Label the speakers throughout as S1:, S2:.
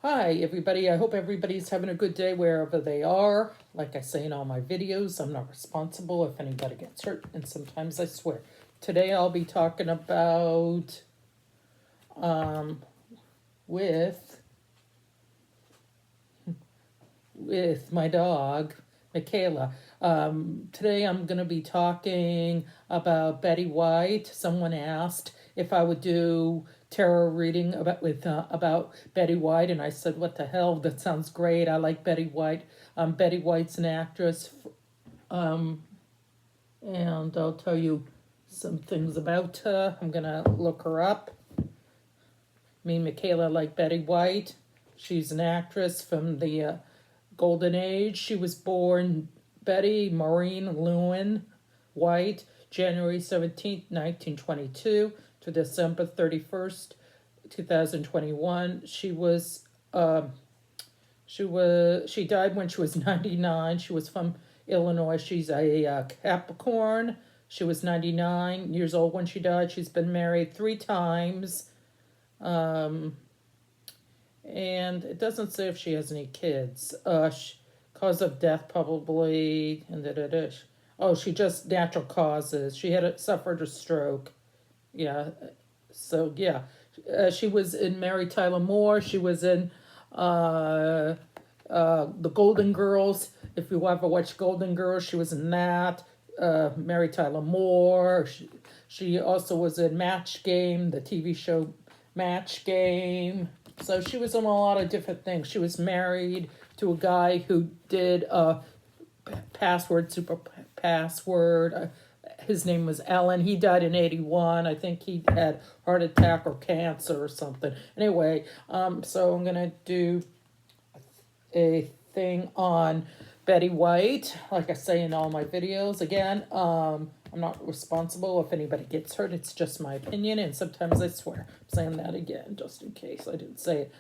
S1: Hi, everybody. I hope everybody's having a good day wherever they are. Like I say in all my videos, I'm not responsible if anybody gets hurt, and sometimes I swear. Today I'll be talking about um, with with my dog, Michaela. Today I'm going to be talking about Betty White. Someone asked if I would do tarot reading about Betty White, and I said, "What the hell? That sounds great. I like Betty White. Betty White's an actress, um, and I'll tell you some things about her. I'm gonna look her up. Me, Michaela, like Betty White. She's an actress from the Golden Age. She was born Betty Maureen Lewin White, January 17th, 1922 to December 31st, 2021. She died when she was 99. She was from Illinois. She's a Capricorn. She was 99 years old when she died. She's been married 3 times. And it doesn't say if she has any kids. Cause of death probably. Oh, she just natural causes. She suffered a stroke. Yeah. So yeah, she was in Mary Tyler Moore. She was in the Golden Girls. If you ever watched Golden Girls, she was in that. Mary Tyler Moore. She also was in Match Game, the TV show Match Game. So she was in a lot of different things. She was married to a guy who did Super Password. His name was Ellen. He died in 81. I think he had heart attack or cancer or something. Anyway, so I'm going to do a thing on Betty White, like I say in all my videos. Again, I'm not responsible if anybody gets hurt. It's just my opinion, and sometimes I swear. I'm saying that again, just in case I didn't say it.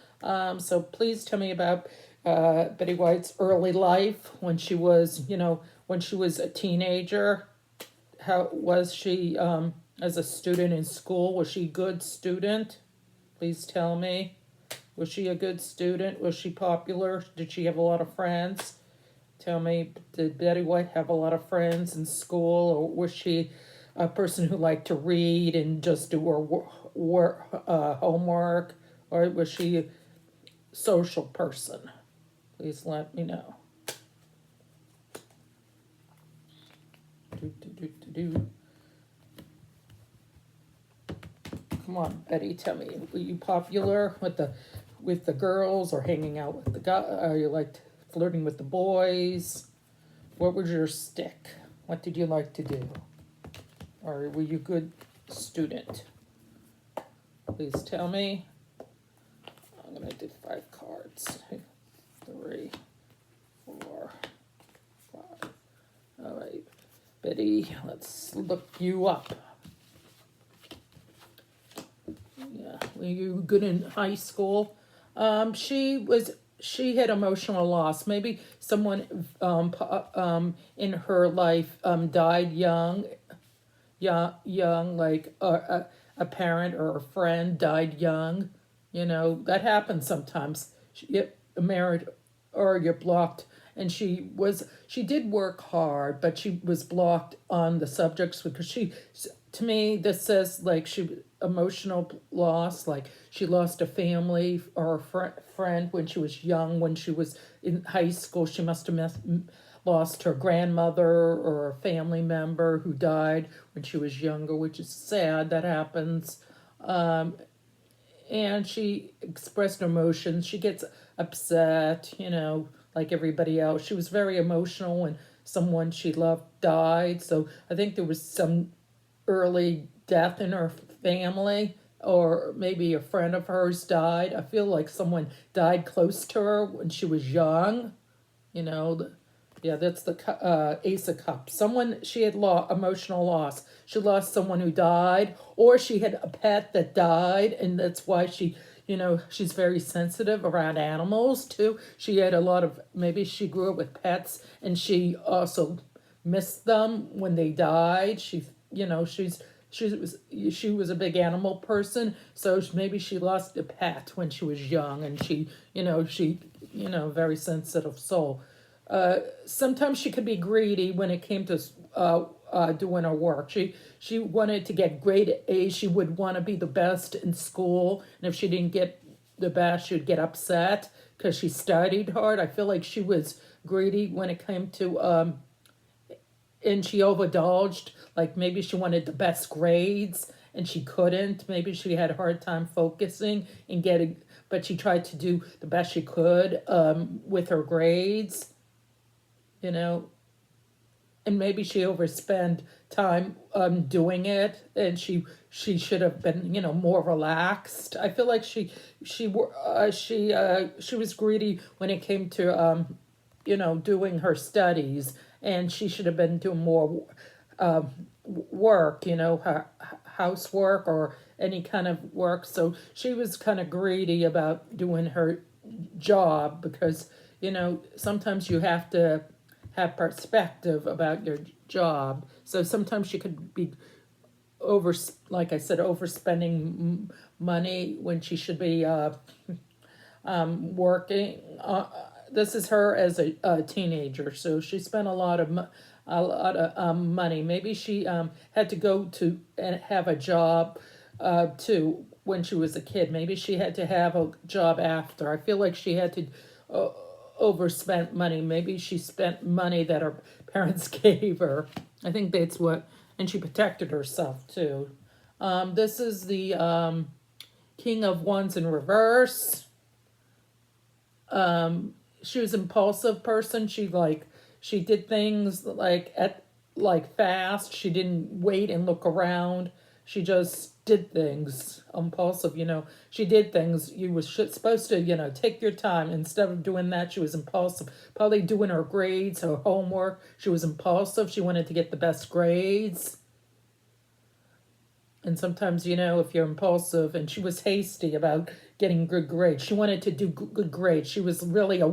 S1: So please tell me about Betty White's early life when she was, when she was a teenager. How was she as a student in school? Was she a good student? Please tell me. Was she a good student? Was she popular? Did she have a lot of friends? Tell me, did Betty White have a lot of friends in school, or was she a person who liked to read and just do her homework, or was she a social person? Please let me know. Come on, Betty, tell me, were you popular with the girls, or hanging out with the guys? Or you liked flirting with the boys? What was your stick? What did you like to do? Or were you a good student? Please tell me. I'm going to do 5 cards. 3, 4, 5. All right, Betty, let's look you up. Yeah, were you good in high school? She had emotional loss. Maybe someone in her life died young, like a parent or a friend died young. That happens sometimes. You get married or you're blocked. And she did work hard, but she was blocked on the subjects because to me, this says like emotional loss, like she lost a family or a friend when she was young. When she was in high school, she must have lost her grandmother or a family member who died when she was younger, which is sad. That happens. And she expressed emotions. She gets upset, like everybody else. She was very emotional when someone she loved died. So I think there was some early death in her family, or maybe a friend of hers died. I feel like someone died close to her when she was young. Yeah, that's the Ace of Cups. Someone, she had emotional loss. She lost someone who died, or she had a pet that died, and that's why she's very sensitive around animals too. She had maybe she grew up with pets, and she also missed them when they died. she was a big animal person, so maybe she lost a pet when she was young, and she very sensitive soul. Sometimes she could be greedy when it came to doing her work. She wanted to get grade A's. She would want to be the best in school, and if she didn't get the best, she'd get upset because she studied hard. I feel like she was greedy when it came to and she overindulged. Like maybe she wanted the best grades and she couldn't. Maybe she had a hard time focusing and getting, but she tried to do the best she could with her grades, you know, and maybe she overspent time doing it, and she should have been more relaxed. I feel like she was greedy when it came to doing her studies, and she should have been doing more work, her housework or any kind of work. So she was kind of greedy about doing her job because sometimes you have to have perspective about your job. So sometimes she could be over, like I said, overspending money when she should be working. This is her as a teenager, so she spent a lot of money. Maybe she had to go to and have a job too when she was a kid. Maybe she had to have a job after. I feel like she had to overspent money. Maybe she spent money that her parents gave her. I think that's what, and she protected herself too. This is the King of Wands in reverse. She was an impulsive person. She did things like fast. She didn't wait and look around. She just did things. Impulsive, she did things. You were supposed to, take your time. Instead of doing that, she was impulsive. Probably doing her grades, her homework. She was impulsive. She wanted to get the best grades. And sometimes, if you're impulsive, and she was hasty about getting good grades. She wanted to do good grades. She was really a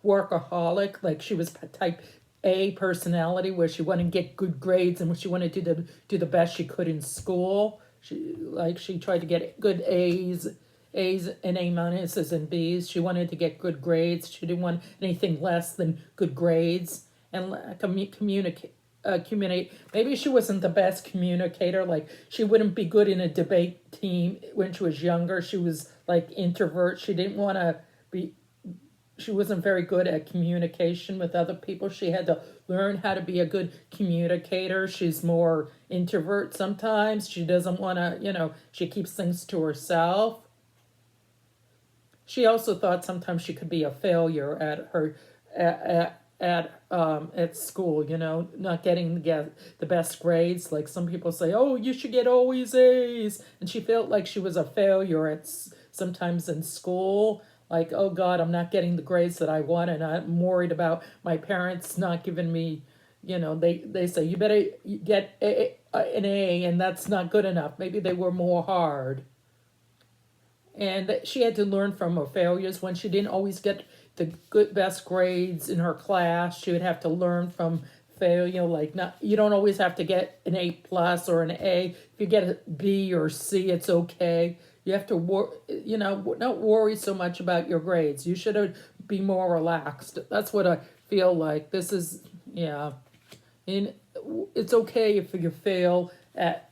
S1: workaholic. Like she was type A personality where she wanted to get good grades and she wanted to do the best she could in school. She tried to get good A's and A minuses and B's. She wanted to get good grades. She didn't want anything less than good grades and communicate. Maybe she wasn't the best communicator. Like she wouldn't be good in a debate team when she was younger. She was like introvert. She didn't want to be. She wasn't very good at communication with other people. She had to learn how to be a good communicator. She's more introvert sometimes. She doesn't want to, she keeps things to herself. She also thought sometimes she could be a failure at her at school, not getting the best grades. Like some people say, oh, you should get always A's. And she felt like she was a failure sometimes in school. Like, oh God, I'm not getting the grades that I want, and I'm worried about my parents not giving me, they say, you better get an A, and that's not good enough. Maybe they were more hard. And she had to learn from her failures. When she didn't always get the best grades in her class, she would have to learn from failure. Like, you don't always have to get an A plus or an A. If you get a B or C, it's okay. You have to, not worry so much about your grades. You should be more relaxed. That's what I feel like. This is, and it's okay if you fail at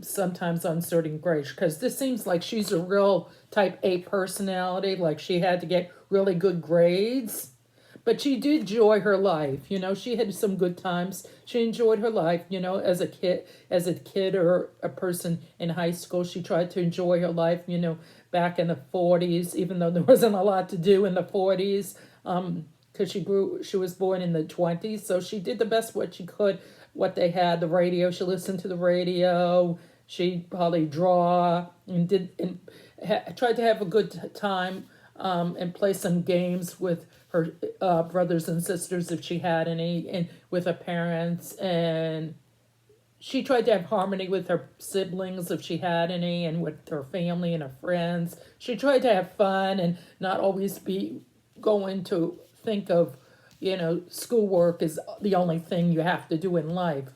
S1: sometimes on certain grades, because this seems like she's a real type A personality. Like she had to get really good grades. But she did enjoy her life, she had some good times. She enjoyed her life, as a kid or a person in high school. She tried to enjoy her life, back in the 40s, even though there wasn't a lot to do in the 40s, because she was born in the 20s. So she did the best what she could, what they had, the radio. She listened to the radio. She probably draw and tried to have a good time and play some games with her brothers and sisters if she had any, and with her parents. And she tried to have harmony with her siblings if she had any, and with her family and her friends. She tried to have fun and not always be going to think of, schoolwork is the only thing you have to do in life.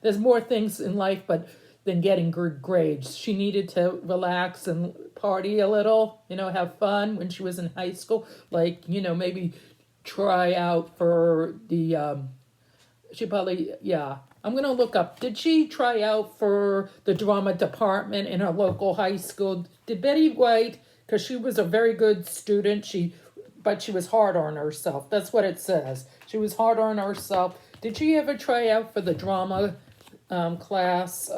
S1: There's more things in life, but than getting good grades. She needed to relax and party a little, have fun when she was in high school. Like, maybe try out for the, she probably, yeah. I'm going to look up. Did she try out for the drama department in her local high school? Did Betty White, because she was a very good student, but she was hard on herself. That's what it says. She was hard on herself. Did she ever try out for the drama class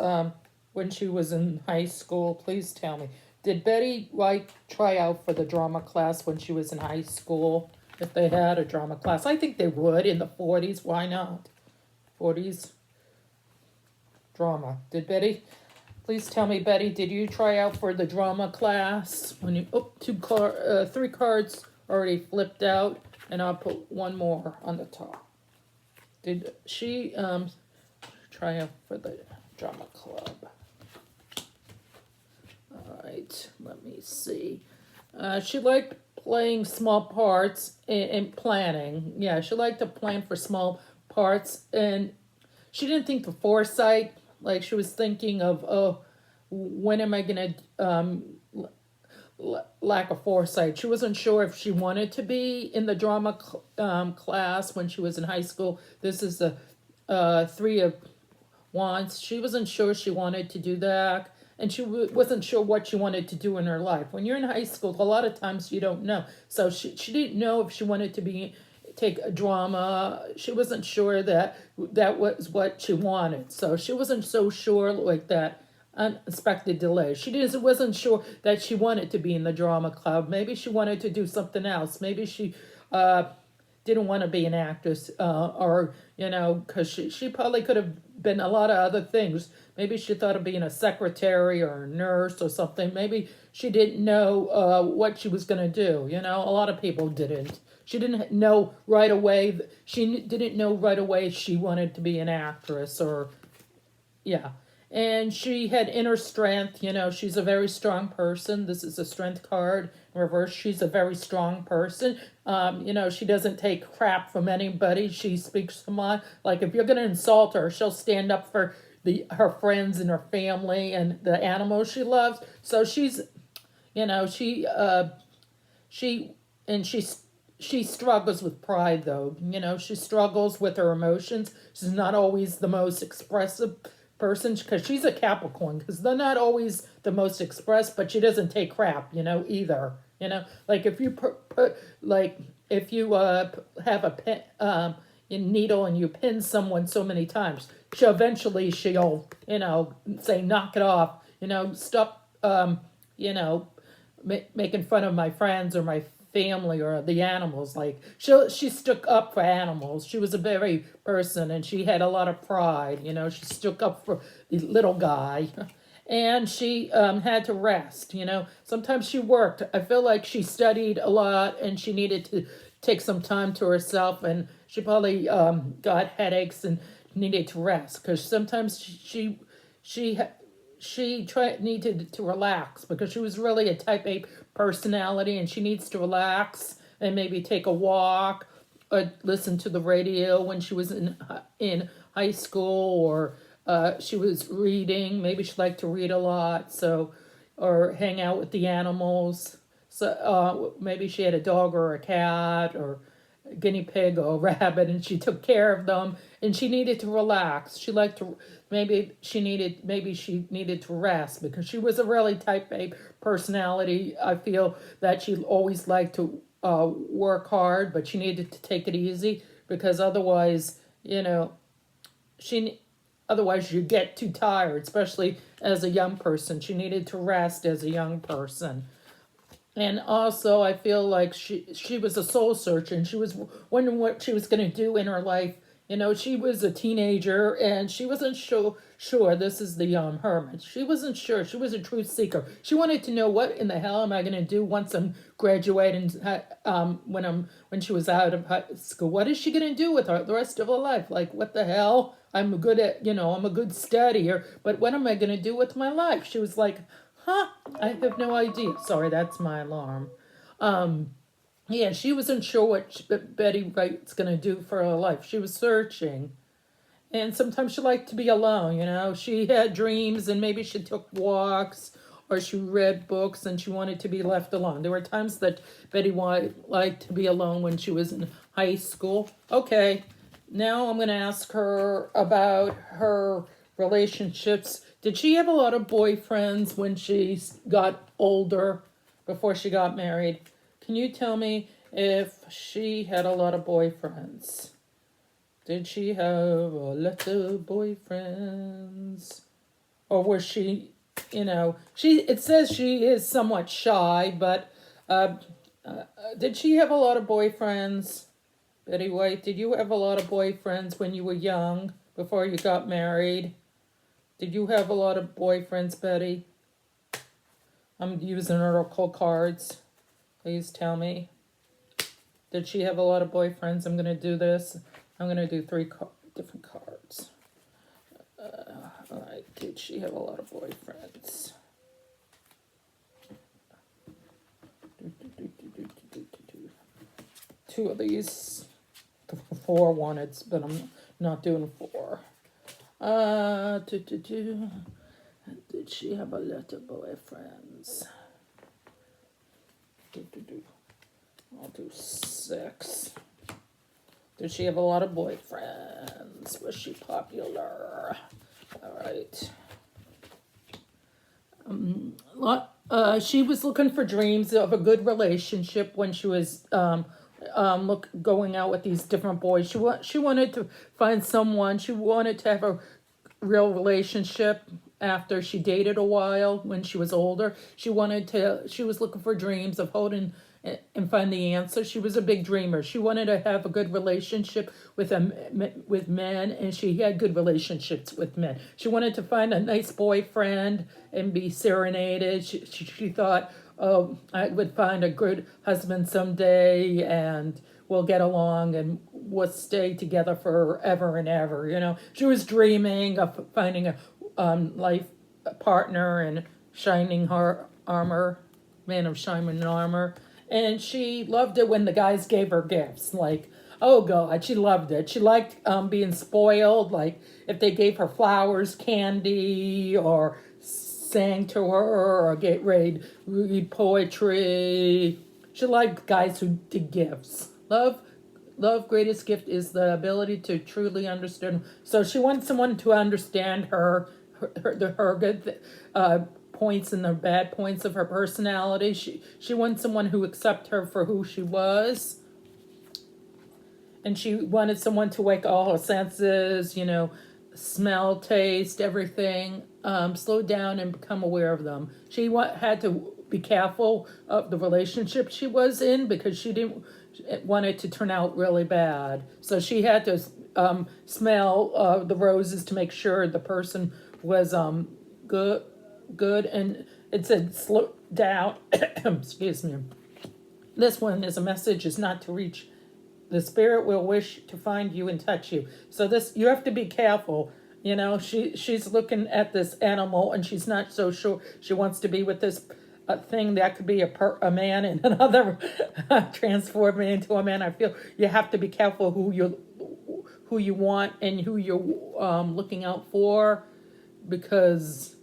S1: when she was in high school? Please tell me. Did Betty White try out for the drama class when she was in high school? If they had a drama class, I think they would in the 40s. Why not? 40s drama. Did Betty? Please tell me, Betty. Did you try out for the drama class when you? Oh, 3 cards already flipped out, and I'll put one more on the top. Did she try out for the drama club? All right, let me see. She liked playing small parts and planning. Yeah, she liked to plan for small parts, and she didn't think the foresight. Like she was thinking of, oh, when am I gonna lack of foresight. She wasn't sure if she wanted to be in the drama class when she was in high school. This is the 3 of Wands. She wasn't sure she wanted to do that, and she wasn't sure what she wanted to do in her life. When you're in high school, a lot of times you don't know. So she didn't know if she wanted to take a drama. She wasn't sure that was what she wanted. So she wasn't so sure like that. Unexpected delay. She wasn't sure that she wanted to be in the drama club. Maybe she wanted to do something else. Maybe she didn't want to be an actress, or because she probably could have been a lot of other things. Maybe she thought of being a secretary or a nurse or something. Maybe she didn't know what she was going to do. A lot of people didn't. She didn't know right away. She didn't know right away she wanted to be an actress or, yeah. And she had inner strength. She's a very strong person. This is a strength card. In reverse, she's a very strong person. She doesn't take crap from anybody. She speaks a lot. Like if you're going to insult her, she'll stand up for her friends and her family and the animals she loves. So she's, she struggles with pride though. She struggles with her emotions. She's not always the most expressive person because she's a Capricorn, because they're not always the most expressed, but she doesn't take crap, either. Like if you if you have a pen, needle and you pin someone so many times, she'll say knock it off, stop, making fun of my friends or my family or the animals. Like she stuck up for animals. She was a very person, and she had a lot of pride. She stuck up for the little guy, and she had to rest. Sometimes she worked. I feel like she studied a lot, and she needed to take some time to herself, and she probably got headaches and needed to rest because sometimes she needed to relax because she was really a type A personality, and she needs to relax and maybe take a walk or listen to the radio when she was in high school, or she was reading. Maybe she liked to read a lot, or hang out with the animals. So maybe she had a dog or a cat or a guinea pig or a rabbit, and she took care of them, and she needed to relax. She liked to, maybe she needed to rest because she was a really type A personality. I feel that she always liked to work hard, but she needed to take it easy because otherwise, otherwise you get too tired, especially as a young person. She needed to rest as a young person. And also, I feel like she was a soul searcher, and she was wondering what she was going to do in her life. She was a teenager, and she wasn't sure. This is the hermit. She wasn't sure. She was a truth seeker. She wanted to know, what in the hell am I going to do once I'm graduating? When she was out of high school, what is she going to do with the rest of her life? Like, what the hell? I'm good at, I'm a good studier, but what am I going to do with my life? She was like, I have no idea. Sorry, that's my alarm. She wasn't sure what Betty White's going to do for her life. She was searching. And sometimes she liked to be alone, She had dreams and maybe she took walks or she read books and she wanted to be left alone. There were times that Betty White liked to be alone when she was in high school. Okay, now I'm going to ask her about her relationships. Did she have a lot of boyfriends when she got older, before she got married? Can you tell me if she had a lot of boyfriends? Did she have a lot of boyfriends? Or was she, it says she is somewhat shy, but did she have a lot of boyfriends? Betty White, did you have a lot of boyfriends when you were young, before you got married? Did you have a lot of boyfriends, Betty? I'm using oracle cards. Please tell me. Did she have a lot of boyfriends? I'm going to do this. I'm going to do three different cards. All right. Did she have a lot of boyfriends? Two of these. 4 wanted, but I'm not doing 4. Did she have a lot of boyfriends? I'll do 6. Did she have a lot of boyfriends? Was she popular? All right. She was looking for dreams of a good relationship when she was going out with these different boys. She wanted to find someone. She wanted to have a real relationship after she dated a while when she was older. She was looking for dreams of holding and find the answer. She was a big dreamer. She wanted to have a good relationship with men, and she had good relationships with men. She wanted to find a nice boyfriend and be serenaded. She thought, oh, I would find a good husband someday, and we'll get along, and we'll stay together forever and ever. She was dreaming of finding a life partner and shining her armor, man of shining armor. And she loved it when the guys gave her gifts. Like, oh God, she loved it. She liked being spoiled. Like if they gave her flowers, candy, or sang to her, or read poetry. She liked guys who did gifts. Love greatest gift is the ability to truly understand. So she wants someone to understand her good points and the bad points of her personality. She wants someone who accepts her for who she was. And she wanted someone to wake all her senses, smell, taste, everything, slow down and become aware of them. She had to be careful of the relationship she was in because she didn't want it to turn out really bad. So she had to smell the roses to make sure the person was good. And it said slow down. Excuse me. This one is a message is not to reach. The spirit will wish to find you and touch you. So you have to be careful. She's looking at this animal and she's not so sure she wants to be with this thing that could be a man and another transforming into a man. I feel you have to be careful who you want and who you're looking out for, because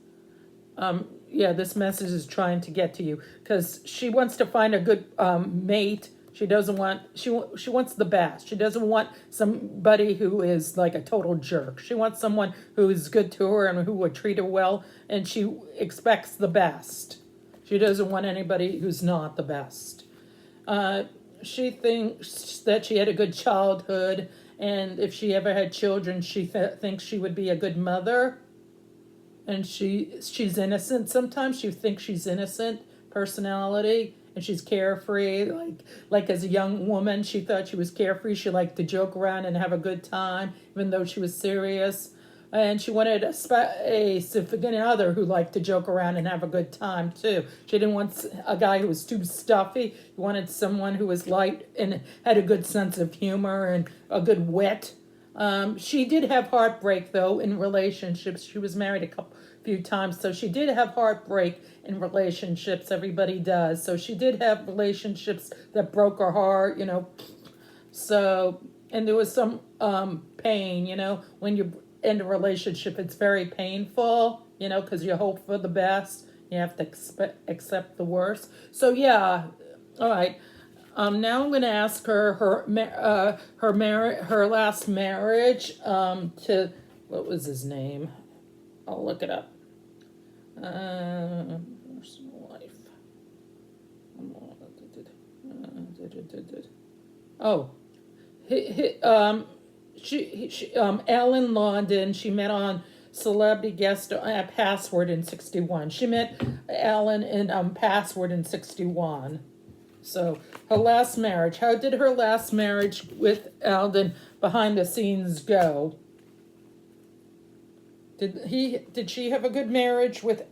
S1: this message is trying to get to you because she wants to find a good mate. She doesn't want, she wants the best. She doesn't want somebody who is like a total jerk. She wants someone who is good to her and who would treat her well, and she expects the best. She doesn't want anybody who's not the best. She thinks that she had a good childhood, and if she ever had children, she thinks she would be a good mother. And she's innocent. Sometimes she thinks she's innocent personality, and she's carefree. Like as a young woman, she thought she was carefree. She liked to joke around and have a good time, even though she was serious. And she wanted a significant other who liked to joke around and have a good time too. She didn't want a guy who was too stuffy. She wanted someone who was light and had a good sense of humor and a good wit. She did have heartbreak though in relationships. She was married a few times, so she did have heartbreak in relationships. Everybody does. So she did have relationships that broke her heart, So and there was some pain, when you end a relationship, it's very painful, because you hope for the best, you have to accept the worst. So yeah, all right. Now I'm going to ask her last marriage to, what was his name? I'll look it up. Personal life. Oh, Ellen London. She met on Celebrity Guest Password in '61. She met Ellen in Password in '61. So her last marriage. How did her last marriage with Alden behind the scenes go? Did she have a good marriage with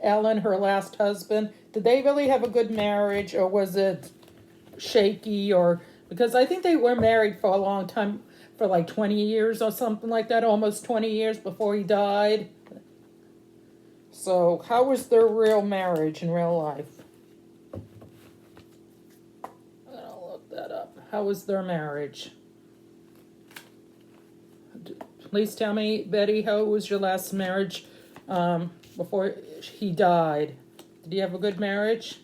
S1: Ellen, her last husband? Did they really have a good marriage, or was it shaky? Or because I think they were married for a long time, for like 20 years or something like that, almost 20 years before he died. So how was their real marriage in real life? I'll look that up. How was their marriage? Please tell me, Betty, how was your last marriage before he died? Did you have a good marriage?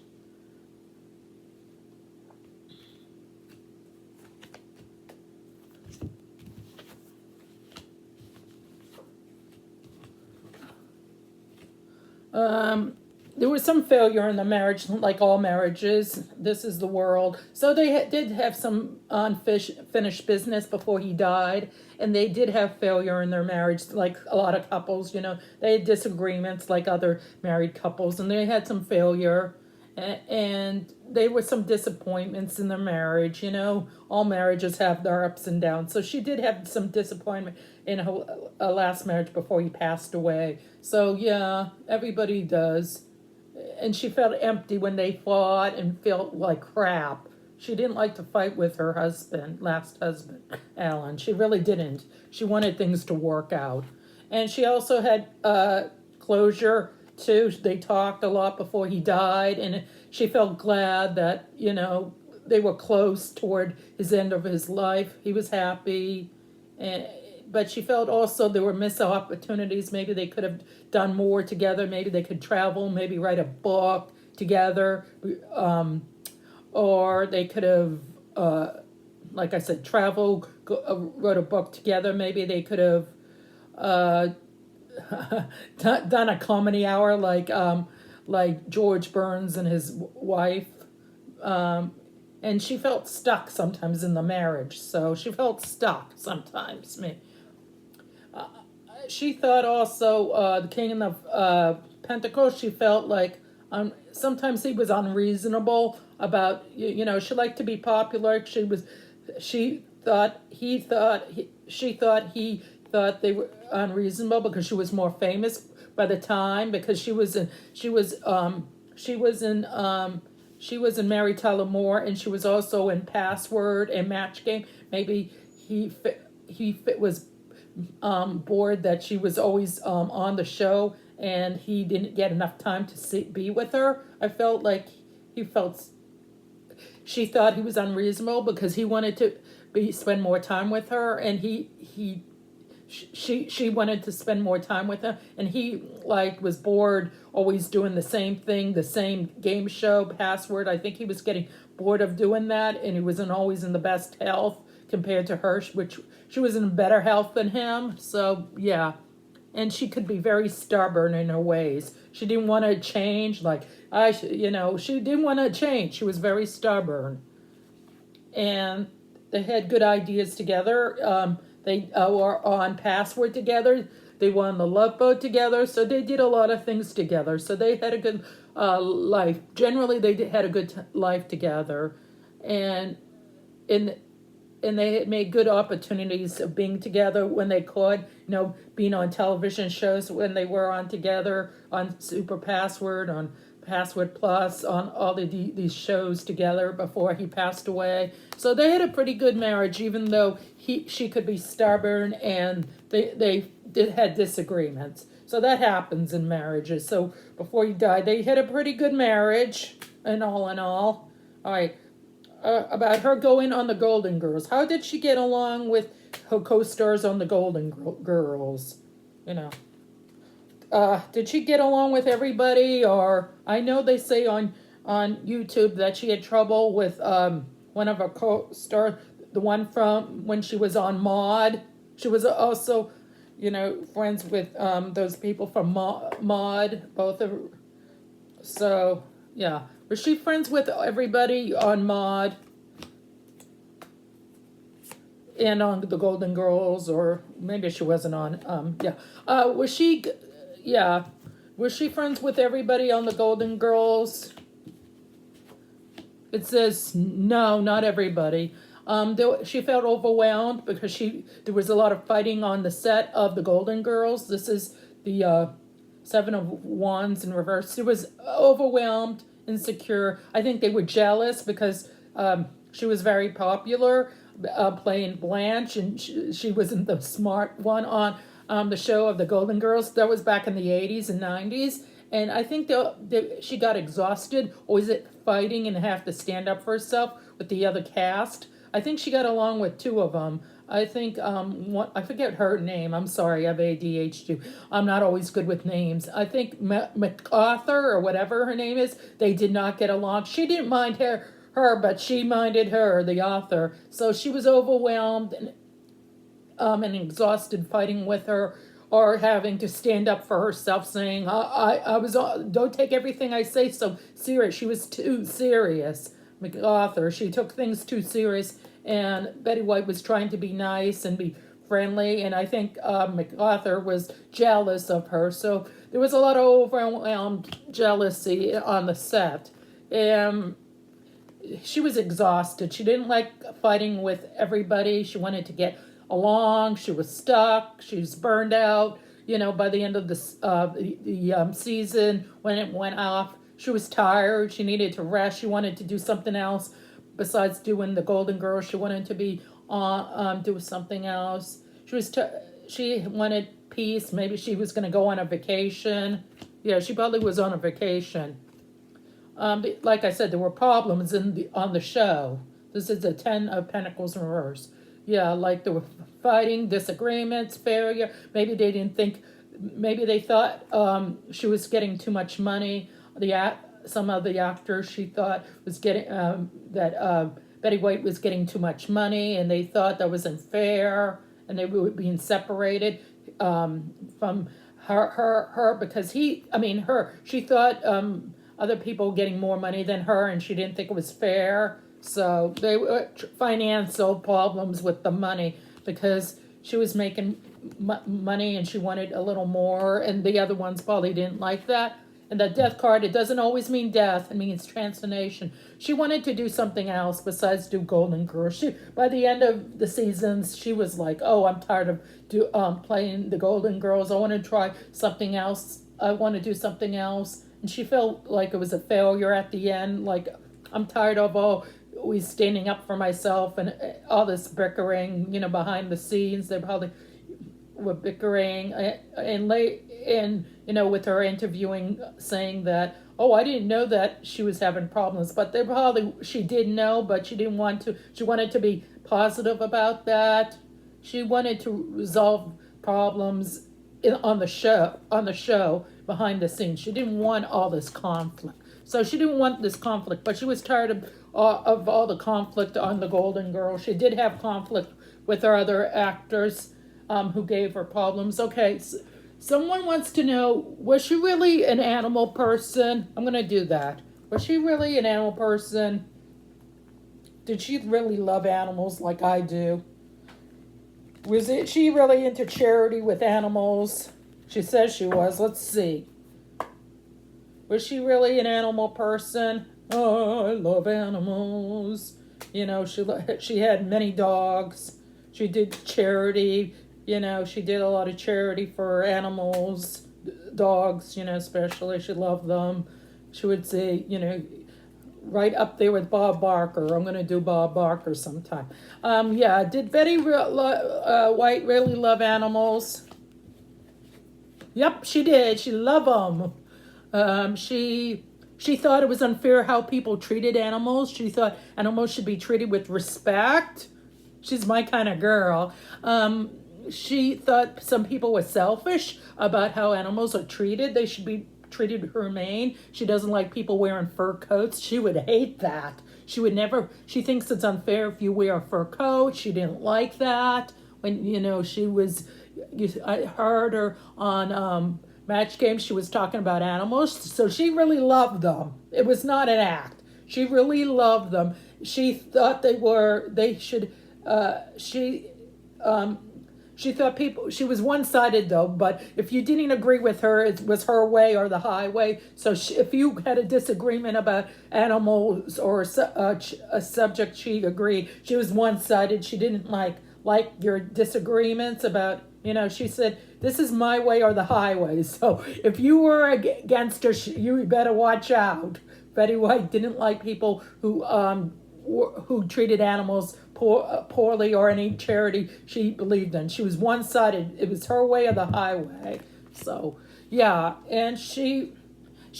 S1: There was some failure in the marriage, like all marriages. This is the world. So they did have some unfinished business before he died, and they did have failure in their marriage, like a lot of couples. They had disagreements, like other married couples, and they had some failure, and there were some disappointments in their marriage. All marriages have their ups and downs. So she did have some disappointment in her last marriage before he passed away. So yeah, everybody does. And she felt empty when they fought and felt like crap. She didn't like to fight with her last husband, Alan. She really didn't. She wanted things to work out. And she also had closure too. They talked a lot before he died, and she felt glad that, they were close toward his end of his life. He was happy. But she felt also there were missed opportunities. Maybe they could have done more together. Maybe they could travel, maybe write a book together. Or they could have, like I said, travel, wrote a book together. Maybe they could have done a comedy hour like George Burns and his wife. And she felt stuck sometimes in the marriage. So she felt stuck sometimes. She thought also the king in the Pentecost, she felt like sometimes he was unreasonable about, she liked to be popular. She thought he thought they were unreasonable because she was more famous by the time, because she was in Mary Tyler Moore, and she was also in Password and Match Game. Maybe he was bored that she was always on the show, and he didn't get enough time to be with her. I felt like she thought he was unreasonable because he wanted to spend more time with her, and she wanted to spend more time with him, and he was bored always doing the same thing, the same game show, Password. I think he was getting bored of doing that, and he wasn't always in the best health compared to her, which she was in better health than him. So yeah, and she could be very stubborn in her ways. She didn't want to change. She didn't want to change. She was very stubborn, and they had good ideas together. They were on Password together. They were on the Love Boat together. So they did a lot of things together. So they had a good life. Generally, they had a good life together, and they had made good opportunities of being together when they could. Being on television shows when they were on together, on Super Password, on Password Plus, on all these shows together before he passed away. So they had a pretty good marriage, even though she could be stubborn, and they had disagreements. So that happens in marriages. So before he died, they had a pretty good marriage, and all in all. All right. about her going on the Golden Girls. How did she get along with her co-stars on the Golden Girls? You know, did she get along with everybody? Or I know they say on YouTube that she had trouble with one of her co-stars, the one from when she was on Maude. She was also, friends with those people from Maude, both of. So yeah, was she friends with everybody on Maude and on the Golden Girls, or maybe she wasn't on? Yeah, was she? Yeah, was she friends with everybody on the Golden Girls? It says no, not everybody. She felt overwhelmed because there was a lot of fighting on the set of the Golden Girls. This is the Seven of Wands in reverse. She was overwhelmed, insecure. I think they were jealous because she was very popular playing Blanche, and she wasn't the smart one on the show of the Golden Girls. That was back in the 80s and 90s. And I think she got exhausted, or is it fighting and have to stand up for herself with the other cast? I think she got along with two of them. I think, I forget her name. I'm sorry, I have ADHD. I'm not always good with names. I think MacArthur, or whatever her name is, they did not get along. She didn't mind her, but she minded her, the author. So she was overwhelmed and exhausted fighting with her, or having to stand up for herself, saying, don't take everything I say so serious. She was too serious. MacArthur, she took things too serious, and Betty White was trying to be nice and be friendly, and I think MacArthur was jealous of her, so there was a lot of overwhelmed jealousy on the set, and she was exhausted. She didn't like fighting with everybody. She wanted to get along. She was stuck. She was burned out. By the end of the season, when it went off, she was tired. She needed to rest. She wanted to do something else besides doing the Golden Girls. She wanted to be do something else. She wanted peace. Maybe she was going to go on a vacation. Yeah, she probably was on a vacation. Like I said, there were problems on the show. This is the 10 of Pentacles in reverse. Yeah, like there were fighting, disagreements, failure. Maybe they didn't think. Maybe they thought she was getting too much money. Some of the actors she thought was getting that Betty White was getting too much money, and they thought that was unfair, and they were being separated from her because she thought other people getting more money than her, and she didn't think it was fair. So they were financial problems with the money because she was making money and she wanted a little more, and the other ones probably didn't like that. And the death card, it doesn't always mean death, it means transformation. She wanted to do something else besides do Golden Girls. By the end of the seasons, she was like, oh, I'm tired of playing the Golden Girls. I want to try something else. I want to do something else. And she felt like it was a failure at the end. Like, I'm tired of always standing up for myself and all this bickering, behind the scenes. They probably were bickering and with her interviewing, saying that, oh, I didn't know that she was having problems, but she did know, but she didn't want to. She wanted to be positive about that. She wanted to resolve problems on the show behind the scenes. She didn't want all this conflict. So she didn't want this conflict, but she was tired of all the conflict on the Golden Girls. She did have conflict with her other actors who gave her problems. Okay, so someone wants to know, was she really an animal person? I'm going to do that. Was she really an animal person? Did she really love animals like I do? She really into charity with animals? She says she was. Let's see. Was she really an animal person? Oh, I love animals. She had many dogs. She did charity. She did a lot of charity for animals, dogs, especially. She loved them. She would say, right up there with Bob Barker. I'm going to do Bob Barker sometime. Did Betty White really love animals? Yep, she did. She loved them. She She thought it was unfair how people treated animals. She thought animals should be treated with respect. She's my kind of girl. She thought some people were selfish about how animals are treated. They should be treated humane. She doesn't like people wearing fur coats. She would hate that. She would never, she thinks it's unfair if you wear a fur coat. She didn't like that. When, she was, I heard her on Match Game, she was talking about animals. So she really loved them. It was not an act. She really loved them. She thought they should, she thought she was one-sided though, but if you didn't agree with her, it was her way or the highway. So if you had a disagreement about animals or a subject, she agreed. She was one-sided. She didn't like your disagreements about, she said, this is my way or the highway. So if you were against her, you better watch out. Betty White didn't like people who treated animals poorly or any charity she believed in. She was one-sided. It was her way or the highway. So, yeah, and she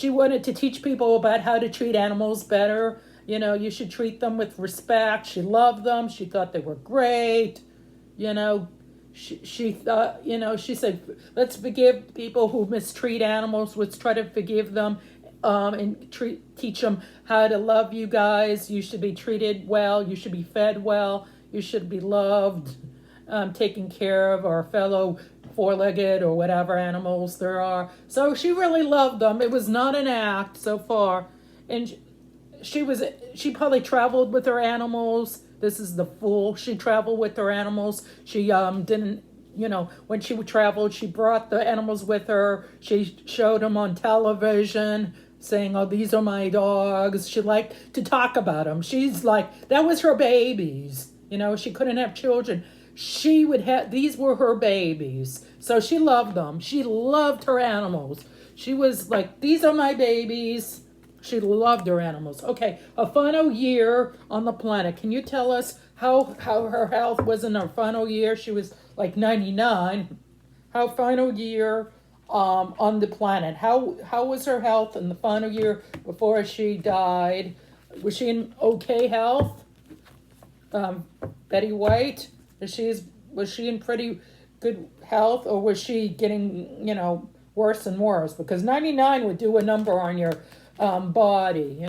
S1: wanted to teach people about how to treat animals better. You should treat them with respect. She loved them. She thought they were great. She thought, she said, let's forgive people who mistreat animals. Let's try to forgive them. And teach them how to love you guys. You should be treated well. You should be fed well. You should be loved, taken care of, our fellow four-legged or whatever animals there are. So she really loved them. It was not an act so far. And she probably traveled with her animals. This is the fool. She traveled with her animals. She didn't, when she traveled, she brought the animals with her. She showed them on television, saying, oh, these are my dogs. She liked to talk about them. She's like, that was her babies. She couldn't have children. These were her babies. So she loved them. She loved her animals. She was like, these are my babies. She loved her animals. Okay, her final year on the planet. Can you tell us how her health was in her final year? She was like 99. Her final year on the planet. How was her health in the final year before she died? Was she in okay health? Betty White, was she in pretty good health, or was she getting worse and worse? Because 99 would do a number on your body,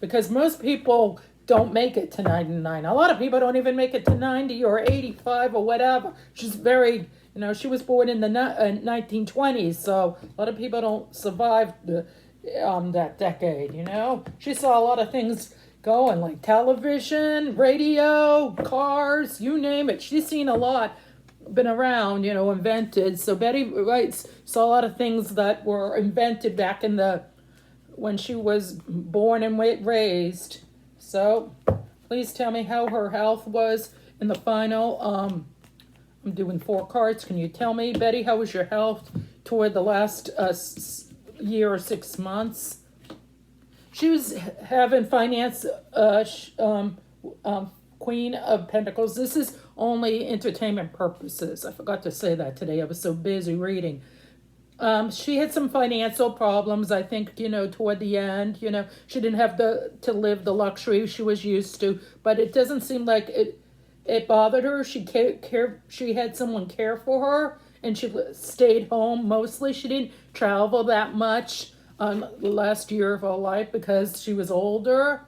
S1: because most people don't make it to 99. A lot of people don't even make it to 90 or 85 or whatever. She's very, she was born in the 1920s, so a lot of people don't survive that decade, She saw a lot of things going, like television, radio, cars, you name it. She's seen a lot, been around, invented. So Betty White saw a lot of things that were invented back in when she was born and raised. So please tell me how her health was in the final. I'm doing 4 cards. Can you tell me, Betty, how was your health toward the last year or 6 months? She was having finance, Queen of Pentacles. This is only entertainment purposes. I forgot to say that today. I was so busy reading. She had some financial problems, I think, toward the end. She didn't have to live the luxury she was used to, but it doesn't seem like it bothered her. She had someone care for her, and she stayed home mostly. She didn't travel that much the last year of her life because she was older.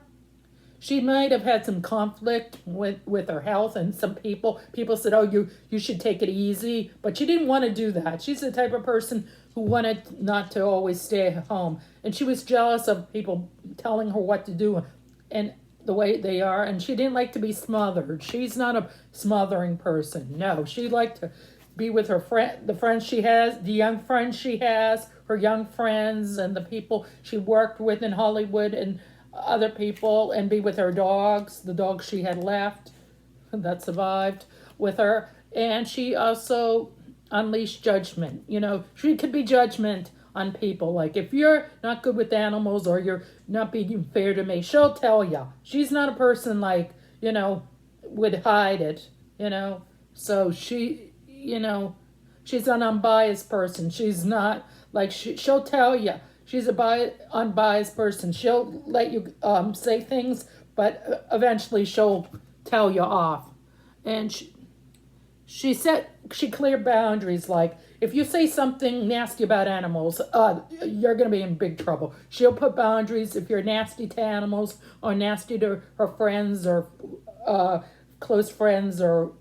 S1: She might have had some conflict with her health, and some people said, oh, you should take it easy, but she didn't want to do that. She's the type of person who wanted not to always stay at home, and she was jealous of people telling her what to do and the way they are, and she didn't like to be smothered. She's not a smothering person. No, she liked to be with her the friends she has, the young friends she has, her young friends, and the people she worked with in Hollywood and other people, and be with her dogs, the dogs she had left that survived with her. And she also unleashed judgment. She could be judgment on people. Like, if you're not good with animals or you're not being fair to me, she'll tell you. She's not a person like, would hide it, So she, she's an unbiased person. She's not like, she'll tell you. she's a unbiased person. She'll let you say things, but eventually she'll tell you off. And she cleared boundaries. Like, if you say something nasty about animals, you're going to be in big trouble. She'll put boundaries if you're nasty to animals or nasty to her friends or close friends or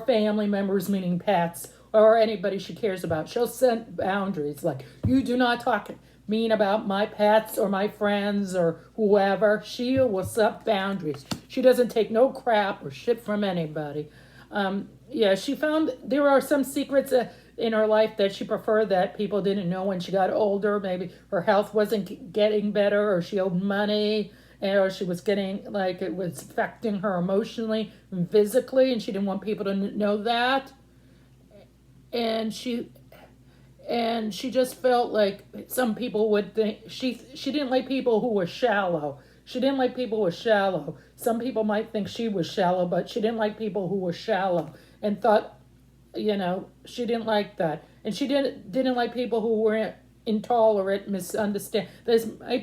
S1: family members, meaning pets, or anybody she cares about. She'll set boundaries. Like, you do not talk mean about my pets or my friends or whoever. She will set boundaries. She doesn't take no crap or shit from anybody. Yeah, she found there are some secrets in her life that she preferred that people didn't know when she got older. Maybe her health wasn't getting better, or she owed money, or she was getting, like, it was affecting her emotionally and physically, and she didn't want people to know that. And she just felt like some people would think she didn't like people who were shallow. She didn't like people who were shallow. Some people might think she was shallow, but she didn't like people who were shallow, and thought, she didn't like that. And she didn't like people who were intolerant, misunderstand.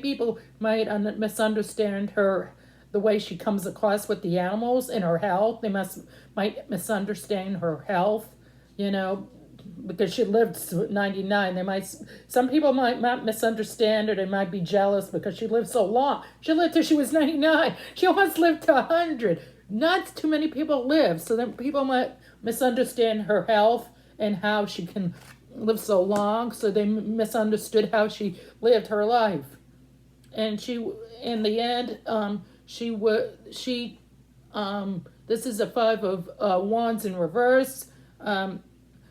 S1: People might misunderstand her, the way she comes across with the animals and her health. They might misunderstand her health, because she lived to 99. Some people might not misunderstand her. They might be jealous because she lived so long. She lived till she was 99. She almost lived to 100. Not too many people live, so then people might misunderstand her health and how she can live so long. So they misunderstood how she lived her life. And she, in the end, this is a 5 of wands in reverse.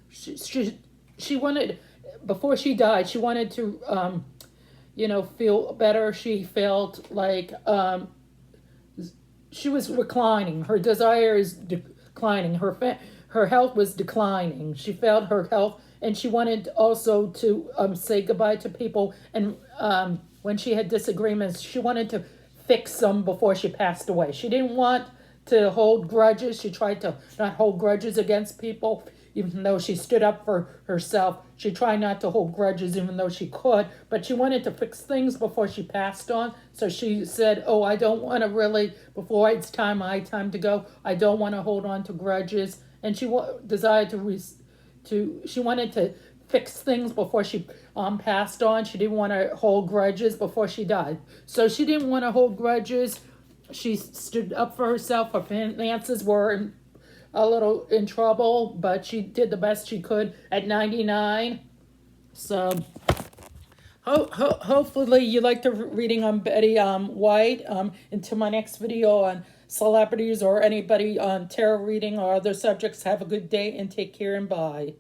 S1: She wanted, before she died, she wanted to feel better. She felt like she was reclining. Her desire is declining. Her health was declining. She felt her health, and she wanted also to say goodbye to people. And when she had disagreements, she wanted to fix them before she passed away. She didn't want to hold grudges. She tried to not hold grudges against people. Even though she stood up for herself, she tried not to hold grudges even though she could, but she wanted to fix things before she passed on. So she said, I don't want to really, before it's my time to go, I don't want to hold on to grudges. And she desired she wanted to fix things before she passed on. She didn't want to hold grudges before she died. So she didn't want to hold grudges. She stood up for herself. Her finances were a little in trouble, but she did the best she could at 99. So hopefully you liked the reading on Betty White. Until my next video on celebrities or anybody on tarot reading or other subjects, have a good day and take care and bye.